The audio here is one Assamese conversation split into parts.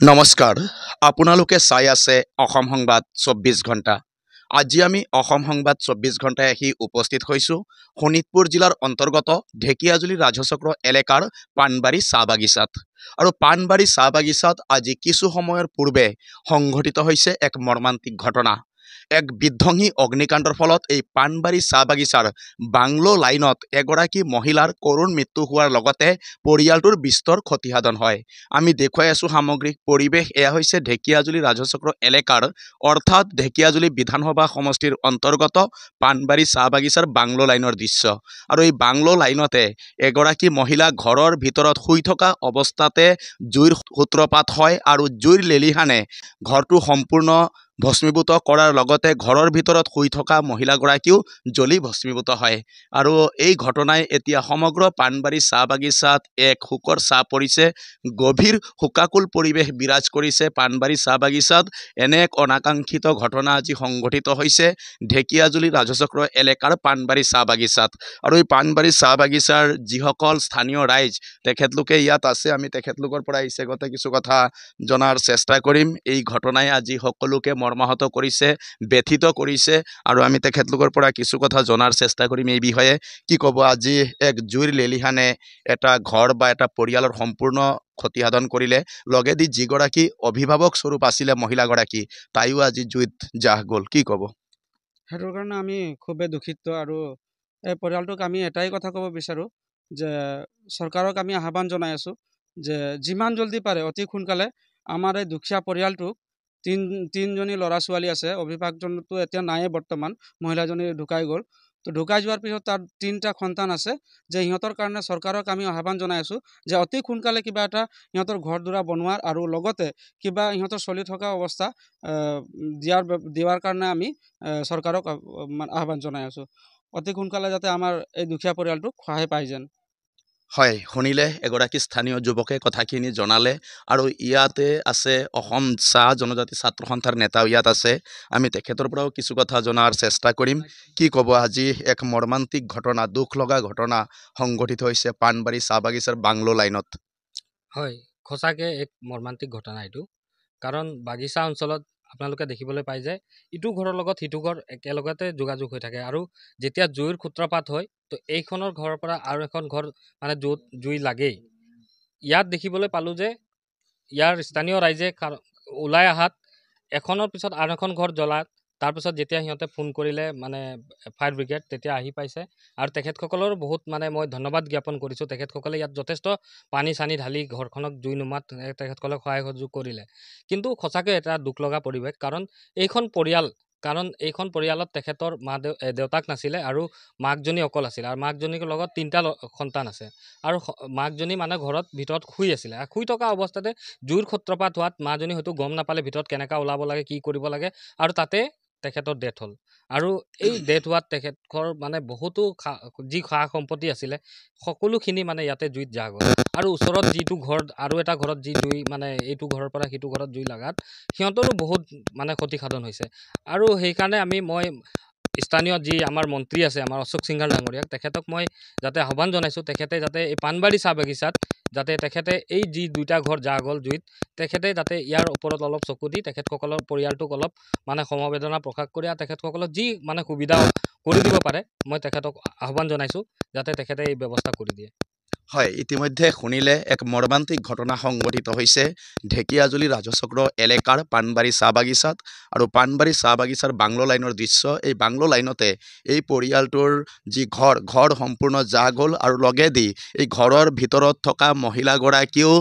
নমস্কাৰ আপোনালোকে চাই আছে অসম সংবাদ 24 ঘণ্টা আজি আমি অসম সংবাদ 24 ঘণ্টায় আহি উপস্থিত হৈছোঁ শোণিতপুৰ জিলাৰ অন্তৰ্গত ঢেকিয়াজুলি ৰাজচক্ৰ এলেকাৰ পাণবাৰী চাহ বাগিচাত আৰু পাণবাৰী চাহ বাগিচাত আজি কিছু সময়ৰ পূৰ্বে সংঘটিত হৈছে এক মৰ্মান্তিক ঘটনা এক বিধ্বংসী অগ্নিকাণ্ডৰ ফলত এই পাণবাৰী চাহ বাগিচাৰ বাংলো লাইনত এগৰাকী মহিলাৰ কৰুণ মৃত্যু হোৱাৰ লগতে পৰিয়ালটোৰ বিস্তৰ ক্ষতিসাধন হয় আমি দেখুৱাই আছো সামগ্ৰিক পৰিৱেশ এয়া হৈছে ঢেকিয়াজুলি ৰাজচক্ৰ এলেকাৰ অৰ্থাৎ ঢেকিয়াজুলি বিধানসভা সমষ্টিৰ অন্তৰ্গত পাণবাৰী চাহ বাগিচাৰ বাংলো লাইনৰ দৃশ্য আৰু এই বাংলো লাইনতে এগৰাকী মহিলা ঘৰৰ ভিতৰত শুই থকা অৱস্থাতে জুইৰ সূত্ৰপাত হয় আৰু জুইৰ লেলিহানে ঘৰটো সম্পূৰ্ণ ভস্মীভূত কৰাৰ লগতে ঘৰৰ ভিতৰত শুই থকা মহিলাগৰাকীও জ্বলি ভস্মীভূত হয় আৰু এই ঘটনাই এতিয়া সমগ্ৰ পাণবাৰী চাহ বাগিচাত এক শোকৰ ছাঁ পৰিছে গভীৰ শোকাকুল পৰিৱেশ বিৰাজ কৰিছে পাণবাৰী চাহ বাগিচাত এনে এক অনাকাংক্ষিত ঘটনা আজি সংঘটিত হৈছে ঢেকিয়াজুলি ৰাজচক্ৰ এলেকাৰ পাণবাৰী চাহ বাগিচাত আৰু এই পাণবাৰী চাহ বাগিচাৰ যিসকল স্থানীয় ৰাইজ তেখেতলোকে ইয়াত আছে আমি তেখেতলোকৰ পৰা ইছেগতে কিছু কথা জনাৰ চেষ্টা কৰিম এই ঘটনাই আজি সকলোকে মৰ্মাহত কৰিছে ব্যথিত কৰিছে আৰু আমি তেখেতলোকৰ পৰা কিছু কথা জনাৰ চেষ্টা কৰিম এই বিষয়ে কি ক'ব আজি এক জুইৰ লেলিহানে এটা ঘৰ বা এটা পৰিয়ালৰ সম্পূৰ্ণ ক্ষতিসাধন কৰিলে লগেদি যিগৰাকী অভিভাৱক স্বৰূপ আছিলে মহিলাগৰাকী তাইও আজি জুইত জাহ গ'ল কি ক'ব সেইটোৰ কাৰণে আমি খুবেই দুখিত আৰু এই পৰিয়ালটোক আমি এটাই কথা ক'ব বিচাৰোঁ যে চৰকাৰক আমি আহ্বান জনাই আছোঁ যে যিমান জলদি পাৰে অতি সোনকালে আমাৰ এই দুখীয়া পৰিয়ালটোক তিনিজনী ল'ৰা ছোৱালী আছে অভিভাৱকজনতো এতিয়া নাইয়ে বৰ্তমান মহিলাজনী ঢুকাই গ'ল তো ঢুকাই যোৱাৰ পিছত তাৰ 3টা সন্তান আছে যে সিহঁতৰ কাৰণে চৰকাৰক আমি আহ্বান জনাই আছোঁ যে অতি সোনকালে কিবা এটা সিহঁতৰ ঘৰ দুৱাৰ বনোৱাৰ আৰু লগতে কিবা সিহঁতৰ চলি থকা অৱস্থা দিয়াৰ কাৰণে আমি চৰকাৰক আহ্বান জনাই আছোঁ অতি সোনকালে যাতে আমাৰ এই দুখীয়া পৰিয়ালটোক সহায় পায় যেন হয় শুনিলে এগৰাকী স্থানীয় যুৱকে কথাখিনি জনালে আৰু ইয়াতে আছে অসম চাহ জনজাতি ছাত্ৰ সন্থাৰ নেতাও ইয়াত আছে আমি তেখেতৰ পৰাও কিছু কথা জনাৰ চেষ্টা কৰিম কি ক'ব আজি এক মৰ্মান্তিক ঘটনা দুখ লগা ঘটনা সংঘটিত হৈছে পাণবাৰী চাহ বাগিচাৰ বাংলো লাইনত হয় সঁচাকৈ এক মৰ্মান্তিক ঘটনা এইটো কাৰণ বাগিচা অঞ্চলত আপোনালোকে দেখিবলৈ পায় যে ইটো ঘৰৰ লগত সিটো ঘৰ একেলগতে যোগাযোগ হৈ থাকে আৰু যেতিয়া জুইৰ সূত্ৰপাত হয় তো এইখনৰ ঘৰৰ পৰা আৰু এখন ঘৰ মানে য'ত জুই লাগেই ইয়াত দেখিবলৈ পালোঁ যে ইয়াৰ স্থানীয় ৰাইজে ওলাই অহাত এখনৰ পিছত আন এখন ঘৰ জ্বলাত তাৰপিছত যেতিয়া সিহঁতে ফোন কৰিলে মানে ফায়াৰ ব্ৰিগেড তেতিয়া আহি পাইছে আৰু তেখেতসকলৰ বহুত মানে মই ধন্যবাদ জ্ঞাপন কৰিছোঁ তেখেতসকলে ইয়াত যথেষ্ট পানী চানী ঢালি ঘৰখনক জুই নুমাত তেখেতসকলক সহায় সহযোগ কৰিলে কিন্তু সঁচাকৈ এটা দুখ লগা পৰিৱেশ কাৰণ এইখন পৰিয়ালত তেখেতৰ দেউতাক নাছিলে আৰু মাকজনী অকল আছিল আৰু মাকজনীৰ লগত 3টা সন্তান আছে আৰু মাকজনী মানে ঘৰত ভিতৰত শুই আছিলে শুই থকা অৱস্থাতে জুইৰ সূত্ৰপাত হোৱাত মাজনী হয়তো গম নাপালে ভিতৰত কেনেকৈ ওলাব লাগে কি কৰিব লাগে আৰু তাতে তেখেতৰ ডেথ হ'ল আৰু এই ডেথ হোৱাত তেখেতৰ মানে বহুতো যি সা সম্পত্তি আছিলে সকলোখিনি মানে ইয়াতে জুইত জাহ গ'ল আৰু ওচৰত যিটো ঘৰ আৰু এটা ঘৰত যি জুই মানে এইটো ঘৰৰ পৰা সিটো ঘৰত জুই লগাত সিহঁতৰো বহুত মানে ক্ষতিসাধন হৈছে আৰু সেইকাৰণে মই স্থানীয় যি আমাৰ মন্ত্ৰী আছে আমাৰ অশোক সিংহাৰ ডাঙৰীয়াক তেখেতক মই যাতে আহ্বান জনাইছোঁ তেখেতে যাতে এই পাণবাৰী চাহ বাগিচাত যাতে তেখেতে এই যি 2টা ঘৰ জাহ গ'ল জুইত তেখেতে যাতে ইয়াৰ ওপৰত অলপ চকু দি তেখেতসকলৰ পৰিয়ালটোক অলপ মানে সমবেদনা প্ৰকাশ কৰি আৰু তেখেতসকলক যি মানে সুবিধা কৰি দিব পাৰে মই তেখেতক আহ্বান জনাইছোঁ যাতে তেখেতে এই ব্যৱস্থা কৰি দিয়ে হয় ইতিমধ্যে শুনিলে এক মৰ্মান্তিক ঘটনা সংঘটিত হৈছে ঢেকিয়াজুলি ৰাজচক্ৰ এলেকাৰ পাণবাৰী চাহ বাগিচাত আৰু পাণবাৰী চাহ বাগিচাৰ বাংলো লাইনৰ দৃশ্য এই বাংলো লাইনতে এই পৰিয়ালটোৰ যি ঘৰ সম্পূৰ্ণ জাহ গ'ল আৰু লগেদি এই ঘৰৰ ভিতৰত থকা মহিলাগৰাকীও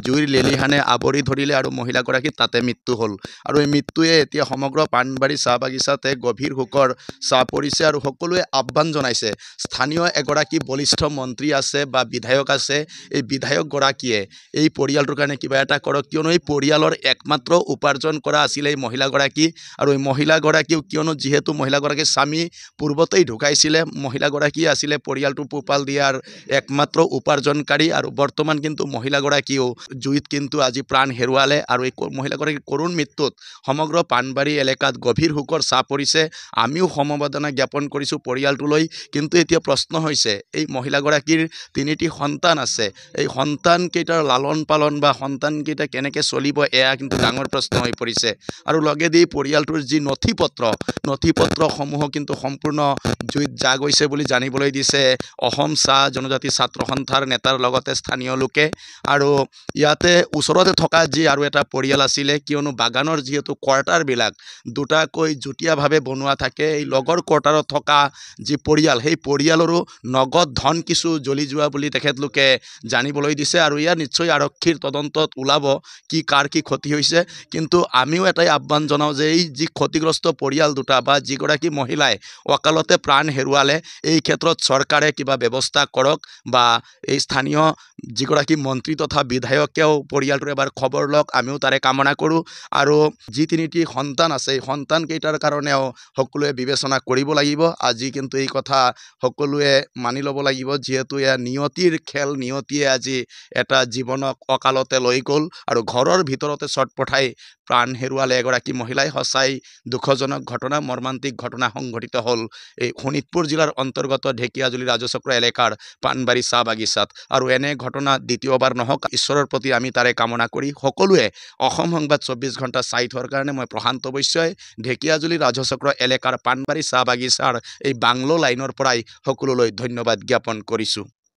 জুইৰ লেলিহানে আৱৰি ধৰিলে আৰু মহিলাগৰাকীৰ তাতে মৃত্যু হ'ল আৰু এই মৃত্যুৱে এতিয়া সমগ্ৰ পাণবাৰী চাহ বাগিচাতে গভীৰ শোকৰ ছাঁ পৰিছে আৰু সকলোৱে আহ্বান জনাইছে স্থানীয় এগৰাকী বলিষ্ঠ মন্ত্ৰী আছে বা বিধায়ক আছে এই বিধায়কগৰাকীয়ে এই পৰিয়ালটোৰ কাৰণে কিবা এটা কৰক কিয়নো এই পৰিয়ালৰ একমাত্ৰ উপাৰ্জন কৰা আছিলে এই মহিলাগৰাকী আৰু এই মহিলাগৰাকীও কিয়নো যিহেতু মহিলাগৰাকীৰ স্বামী পূৰ্বতেই ঢুকাইছিলে মহিলাগৰাকী আছিলে পৰিয়ালটো পোহপাল দিয়াৰ একমাত্ৰ উপাৰ্জনকাৰী আৰু বৰ্তমান কিন্তু মহিলাগৰাকীও জুইত কিন্তু আজি প্ৰাণ হেৰুৱালে আৰু এই মহিলাগৰাকীৰ কৰুণ মৃত্যুত সমগ্ৰ পাণবাৰী এলেকাত গভীৰ শোকৰ ছাঁ পৰিছে আমিও সমবেদনা জ্ঞাপন কৰিছোঁ পৰিয়ালটোলৈ কিন্তু এতিয়া প্ৰশ্ন হৈছে এই মহিলাগৰাকীৰ 3টি সন্তান আছে এই সন্তানকেইটাৰ লালন পালন বা সন্তানকেইটা কেনেকৈ চলিব এয়া কিন্তু ডাঙৰ প্ৰশ্ন হৈ পৰিছে আৰু লগেদি পৰিয়ালটোৰ যি নথিপত্ৰসমূহো কিন্তু সম্পূৰ্ণ জুইত যা গৈছে বুলি জানিবলৈ দিছে অসম চাহ জনজাতি ছাত্ৰ সন্থাৰ নেতাৰ লগতে স্থানীয় লোকে আৰু ইয়াতে ওচৰতে থকা যি আৰু এটা পৰিয়াল আছিলে কিয়নো বাগানৰ যিহেতু কোৱাৰ্টাৰবিলাক দুটাকৈ যুটীয়াভাৱে বনোৱা থাকে এই লগৰ কোৱাৰ্টাৰত থকা যি পৰিয়াল সেই পৰিয়ালৰো নগদ ধন কিছু জ্বলি যোৱা বুলি তেখেতলোকে জানিবলৈ দিছে আৰু ইয়াৰ নিশ্চয় আৰক্ষীৰ তদন্তত ওলাব কি কাৰ কি ক্ষতি হৈছে কিন্তু আমিও এটাই আহ্বান জনাওঁ যে এই যি ক্ষতিগ্ৰস্ত পৰিয়াল দুটা বা যিগৰাকী মহিলাই অকালতে প্ৰাণ হেৰুৱালে এই ক্ষেত্ৰত চৰকাৰে কিবা ব্যৱস্থা কৰক বা এই স্থানীয় যিগৰাকী মন্ত্ৰী তথা বিধায়কেও পৰিয়ালটোৰ এবাৰ খবৰ লওক আমিও তাৰে কামনা কৰোঁ আৰু যি তিনিটি সন্তান আছে এই সন্তানকেইটাৰ কাৰণেও সকলোৱে বিবেচনা কৰিব লাগিব আজি কিন্তু এই কথা সকলোৱে মানি ল'ব লাগিব যিহেতু এয়া নিয়তিৰ খেল নিয়তিয়ে আজি এটা জীৱনক অকালতে লৈ গ'ল আৰু ঘৰৰ ভিতৰতে ছটপঠাই প্ৰাণ হেৰুৱালে এগৰাকী মহিলাই সঁচাই দুখজনক ঘটনা মৰ্মান্তিক ঘটনা সংঘটিত হ'ল এই শোণিতপুৰ জিলাৰ অন্তৰ্গত ঢেকীয়াজুলি ৰাজচক্ৰ এলেকাৰ পাণবাৰী চাহ বাগিচাত আৰু এনে ঘটনা দ্বিতীয়বাৰ নহওক ঈশ্বৰৰ প্ৰতি আমি তাৰে কামনা কৰি সকলোৱে অসম সংবাদ 24 ঘণ্টা চাই থোৱাৰ কাৰণে মই প্ৰশান্ত বৈশ্যই ঢেকীয়াজুলি ৰাজচক্ৰ এলেকাৰ পাণবাৰী চাহ বাগিচাৰ এই বাংলো লাইনৰ পৰাই সকলোলৈ ধন্যবাদ জ্ঞাপন কৰিছোঁ।